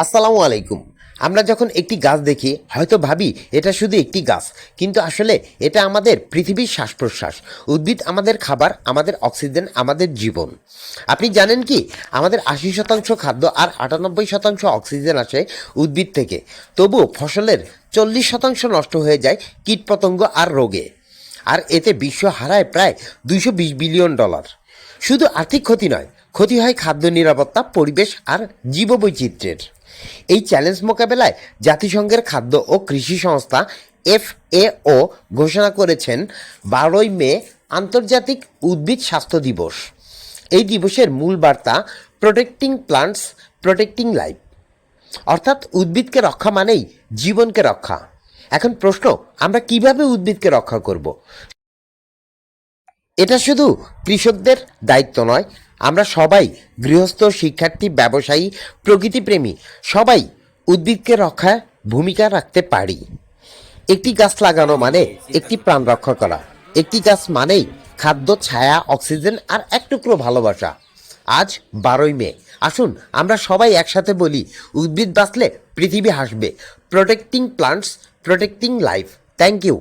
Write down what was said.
আসসালামু আলাইকুম। আমরা যখন একটি গাছ দেখি হয়তো ভাবি এটা শুধু একটি গাছ, কিন্তু আসলে এটা আমাদের পৃথিবীর শ্বাস প্রশ্বাস। উদ্ভিদ আমাদের খাবার, আমাদের অক্সিজেন, আমাদের জীবন। আপনি জানেন কি, আমাদের 80% খাদ্য আর 98% অক্সিজেন আসে উদ্ভিদ থেকে। তবুও ফসলের 40% নষ্ট হয়ে যায় কীটপতঙ্গ আর রোগে। আর এতে বিশ্ব হারায় প্রায় $220 বিলিয়ন। শুধু আর্থিক ক্ষতি নয়, ক্ষতি হয় খাদ্য নিরাপত্তা, পরিবেশ আর জীববৈচিত্র্যের। এই চ্যালেঞ্জ মোকাবেলায় জাতিসংঘের খাদ্য ও কৃষি সংস্থা FAO ঘোষণা করেছেন 12ই মে আন্তর্জাতিক উদ্ভিদ স্বাস্থ্য দিবস। এই দিবসের মূল বার্তা প্রোটেক্টিং প্লান্টস, প্রোটেক্টিং লাইফ। অর্থাৎ উদ্ভিদকে রক্ষা মানেই জীবনকে রক্ষা। এখন প্রশ্ন, আমরা কিভাবে উদ্ভিদকে রক্ষা করব? এটা শুধু কৃষকদের দায়িত্ব নয়, আমরা সবাই, গৃহস্থ, শিক্ষার্থী, ব্যবসায়ী, প্রকৃতিপ্রেমী, সবাই উদ্ভিদকে রক্ষায় ভূমিকা রাখতে পারি। একটি গাছ লাগানো মানে একটি প্রাণ রক্ষা করা। একটি গাছ মানেই খাদ্য, ছায়া, অক্সিজেন আর এক টুকরো ভালোবাসা। আজ 12ই মে, আসুন আমরা সবাই একসাথে বলি, উদ্ভিদ বাঁচলে পৃথিবী হাসবে। Protecting plants, protecting life. Thank you.